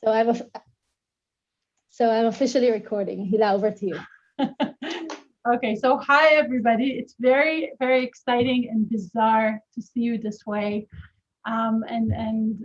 So I'm officially recording. Hila, over to you. Okay, so hi everybody. It's very, very exciting and bizarre to see you this way. And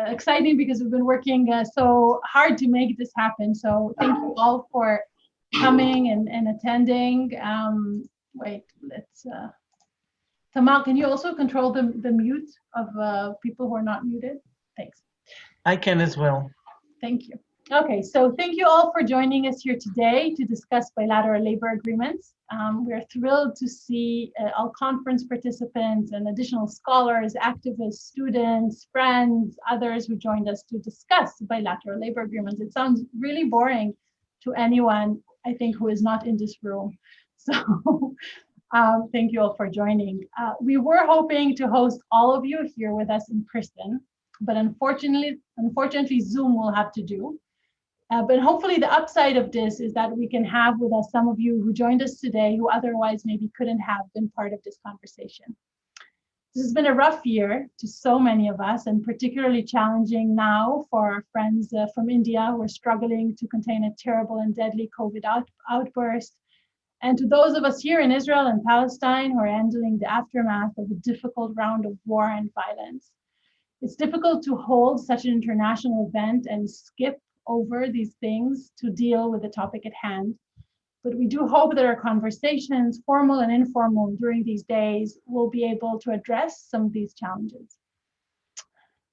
exciting because we've been working so hard to make this happen. So thank you all for coming and attending. Tamar, can you also control the mute of people who are not muted? Thanks. I can as well. Thank you. Okay, so thank you all for joining us here today to discuss bilateral labor agreements. We're thrilled to see all conference participants and additional scholars, activists, students, friends, others who joined us to discuss bilateral labor agreements. It sounds really boring to anyone, I think, who is not in this room. So thank you all for joining. We were hoping to host all of you here with us in person, but unfortunately, Zoom will have to do. But hopefully the upside of this is that we can have with us some of you who joined us today who otherwise maybe couldn't have been part of this conversation. This has been a rough year to so many of us, and particularly challenging now for our friends from India who are struggling to contain a terrible and deadly COVID outburst. And to those of us here in Israel and Palestine who are handling the aftermath of a difficult round of war and violence. It's difficult to hold such an international event and skip over these things to deal with the topic at hand. But we do hope that our conversations, formal and informal, during these days will be able to address some of these challenges.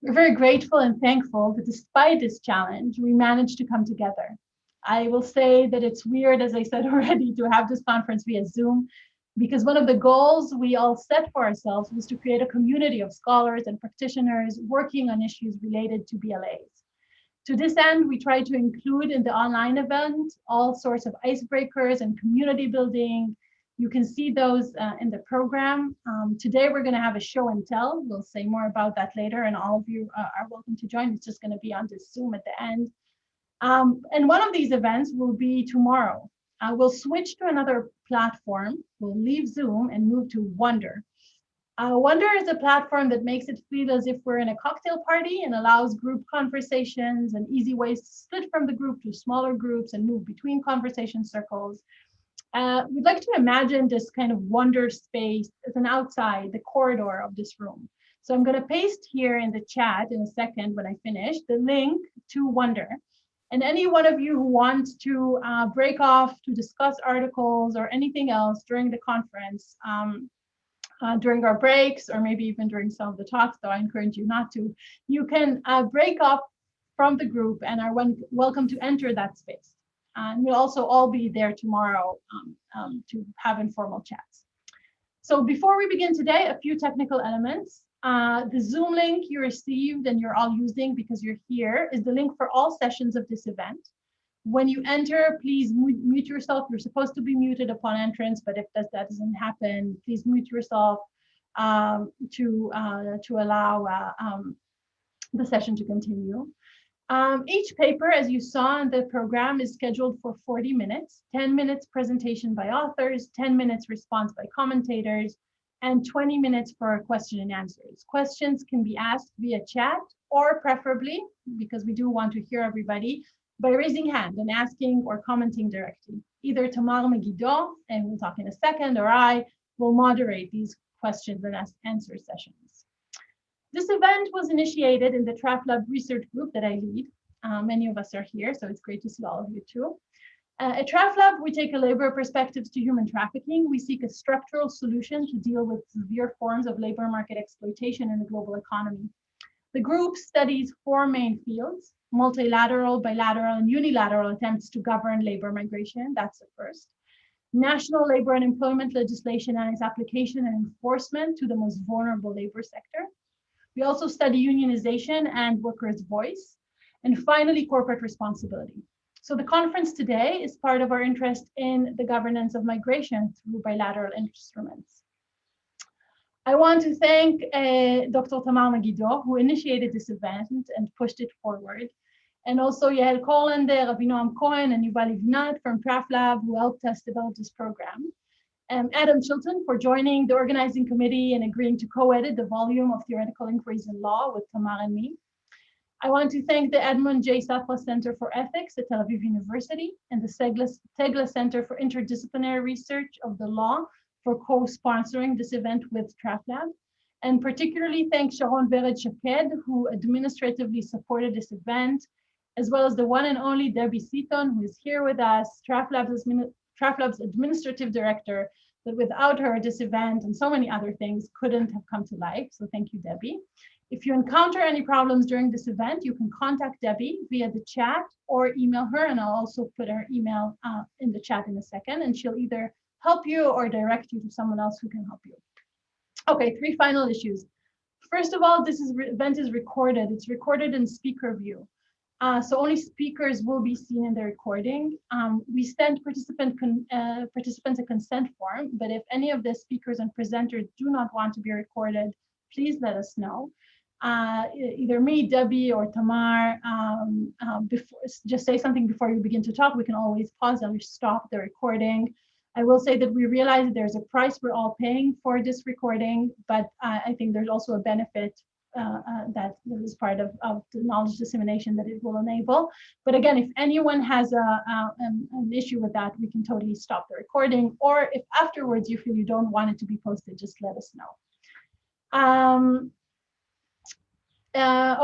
We're very grateful and thankful that despite this challenge, we managed to come together. I will say that it's weird, as I said already, to have this conference via Zoom, because one of the goals we all set for ourselves was to create a community of scholars and practitioners working on issues related to BLAs. To this end, we try to include in the online event all sorts of icebreakers and community building. You can see those in the program. Today, we're going to have a show and tell. We'll say more about that later, and all of you are welcome to join. It's just going to be on this Zoom at the end. And one of these events will be tomorrow. We'll switch to another platform. We'll leave Zoom and move to Wonder. Wonder is a platform that makes it feel as if we're in a cocktail party and allows group conversations and easy ways to split from the group to smaller groups and move between conversation circles. We'd like to imagine this kind of Wonder space as an outside, the corridor of this room. So I'm going to paste here in the chat in a second when I finish the link to Wonder. And any one of you who wants to break off to discuss articles or anything else during the conference, during our breaks, or maybe even during some of the talks, though I encourage you not to, you can break up from the group and are welcome to enter that space. And we'll also all be there tomorrow to have informal chats. So before we begin today, a few technical elements. The Zoom link you received and you're all using because you're here is the link for all sessions of this event. When you enter, please mute yourself. You're supposed to be muted upon entrance, but if that doesn't happen, please mute yourself to allow the session to continue. Each paper, as you saw in the program, is scheduled for 40 minutes, 10 minutes presentation by authors, 10 minutes response by commentators, and 20 minutes for question and answers. Questions can be asked via chat, or preferably, because we do want to hear everybody, by raising hand and asking or commenting directly. Either Tamar, Megiddo, and we'll talk in a second, or I will moderate these questions and answer sessions. This event was initiated in the TrafLab research group that I lead. Many of us are here, so it's great to see all of you too. At TrafLab, we take a labor perspectives to human trafficking. We seek a structural solution to deal with severe forms of labor market exploitation in the global economy. The group studies 4 main fields: multilateral, bilateral, and unilateral attempts to govern labor migration. That's the first. National labor and employment legislation and its application and enforcement to the most vulnerable labor sector. We also study unionization and workers' voice. And finally, corporate responsibility. So the conference today is part of our interest in the governance of migration through bilateral instruments. I want to thank Dr. Tamar Megiddo, who initiated this event and pushed it forward. And also Yael Korlander, Avinoam Cohen, and Yuval Livnat from TrafLab, who helped us develop this program. Adam Chilton for joining the organizing committee and agreeing to co-edit the volume of theoretical inquiries in law with Tamar and me. I want to thank the Edmund J. Safra Center for Ethics at Tel Aviv University and the Tegla Center for Interdisciplinary Research of the Law for co-sponsoring this event with TrafLab. And particularly thank Sharon Vered Shaked, who administratively supported this event, as well as the one and only Debbie Seaton, who is here with us, TrafLab's administrative director, that without her, this event and so many other things couldn't have come to life. So thank you, Debbie. If you encounter any problems during this event, you can contact Debbie via the chat or email her, and I'll also put her email in the chat in a second, and she'll either help you or direct you to someone else who can help you. Okay, 3 final issues. First of all, this event is recorded. It's recorded in speaker view. So only speakers will be seen in the recording. We send participants a consent form, but if any of the speakers and presenters do not want to be recorded, please let us know. Either me, Debbie, or Tamar, just say something before you begin to talk. We can always pause and stop the recording. I will say that we realize that there's a price we're all paying for this recording, but I think there's also a benefit that is part of the knowledge dissemination that it will enable. But again, if anyone has an issue with that, we can totally stop the recording. Or if afterwards you feel you don't want it to be posted, just let us know.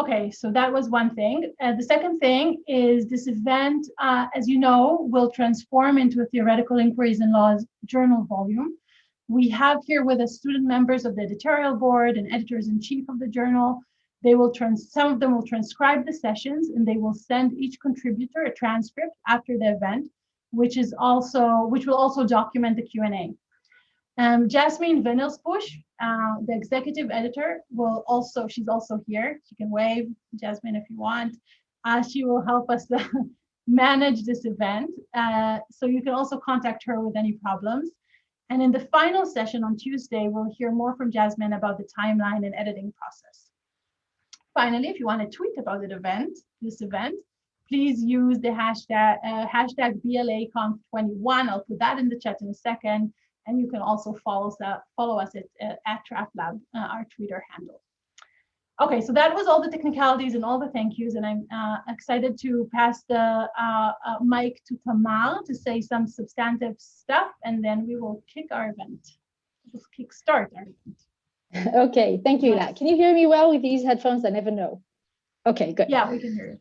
Okay, so that was one thing. The second thing is this event, as you know, will transform into a Theoretical Inquiries in Laws journal volume. We have here with us student members of the editorial board and editors-in-chief of the journal. Some of them will transcribe the sessions, and they will send each contributor a transcript after the event, which will also document the Q&A. Jasmine Venelsbush, the executive editor, she's also here. She can wave, Jasmine, if you want. She will help us manage this event. So you can also contact her with any problems. And in the final session on Tuesday, we'll hear more from Jasmine about the timeline and editing process. Finally, if you want to tweet about this event, please use the hashtag BLAconf21. I'll put that in the chat in a second. And you can also follow us at TrafLab, our Twitter handle. Okay, so that was all the technicalities and all the thank yous, and I'm excited to pass the mic to Tamar to say some substantive stuff, and then we will kick our event. Just kickstart our event. Okay, thank you, Hila. Can you hear me well with these headphones? I never know. Okay, good. Yeah, we can hear you.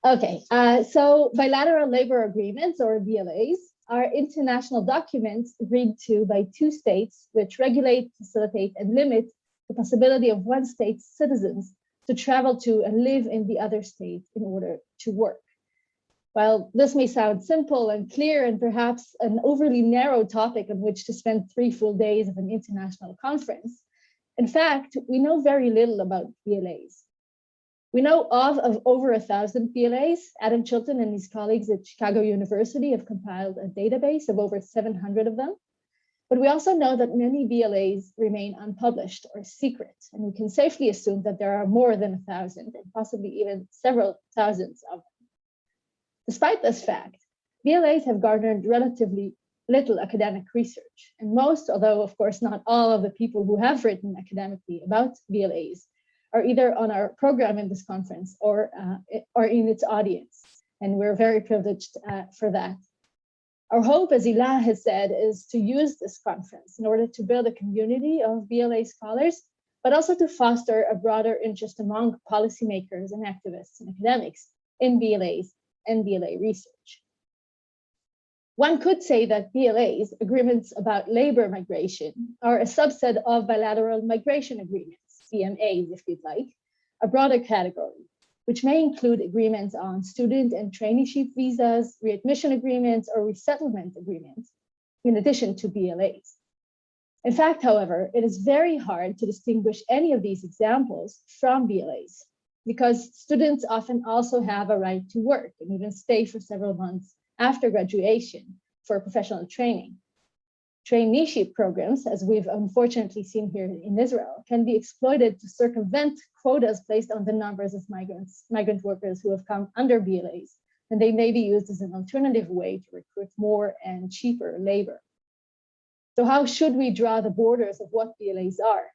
Okay, so bilateral labor agreements, or BLAs, are international documents agreed to by 2 states which regulate, facilitate, and limit the possibility of one state's citizens to travel to and live in the other state in order to work. While this may sound simple and clear and perhaps an overly narrow topic on which to spend 3 full days of an international conference, in fact, we know very little about BLAs. We know of over 1,000 BLAs. Adam Chilton and his colleagues at Chicago University have compiled a database of over 700 of them. But we also know that many BLAs remain unpublished or secret, and we can safely assume that there are more than 1,000 and possibly even several thousands of them. Despite this fact, BLAs have garnered relatively little academic research, and most, although of course not all of the people who have written academically about BLAs, are either on our program in this conference or in its audience, and we're very privileged for that. Our hope, as Hila has said, is to use this conference in order to build a community of BLA scholars, but also to foster a broader interest among policymakers and activists and academics in BLAs and BLA research. One could say that BLAs, agreements about labor migration, are a subset of bilateral migration agreements, CMAs, if you'd like, a broader category, which may include agreements on student and traineeship visas, readmission agreements, or resettlement agreements, in addition to BLAs. In fact, however, it is very hard to distinguish any of these examples from BLAs, because students often also have a right to work and even stay for several months after graduation for professional training. Traineeship programs, as we've unfortunately seen here in Israel, can be exploited to circumvent quotas placed on the numbers of migrant workers who have come under BLAs, and they may be used as an alternative way to recruit more and cheaper labor. So how should we draw the borders of what BLAs are?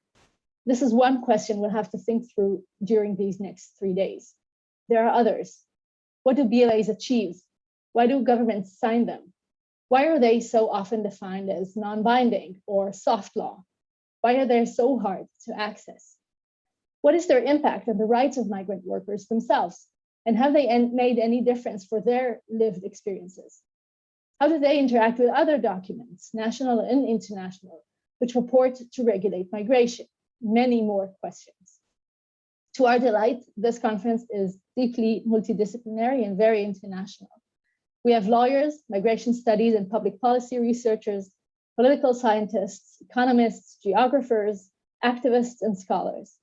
This is one question we'll have to think through during these next 3 days. there are others. What do BLAs achieve? Why do governments sign them? Why are they so often defined as non-binding or soft law? Why are they so hard to access? What is their impact on the rights of migrant workers themselves? And have they made any difference for their lived experiences? How do they interact with other documents, national and international, which purport to regulate migration? Many more questions. To our delight, this conference is deeply multidisciplinary and very international. We have lawyers, migration studies and public policy researchers, political scientists, economists, geographers, activists, and scholars.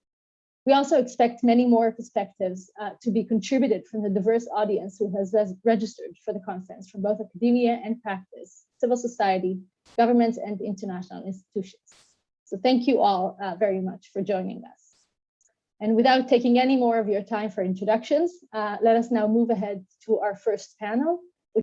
We also expect many more perspectives to be contributed from the diverse audience who has registered for the conference from both academia and practice, civil society, governments, and international institutions. So thank you all very much for joining us. And without taking any more of your time for introductions, let us now move ahead to our first panel,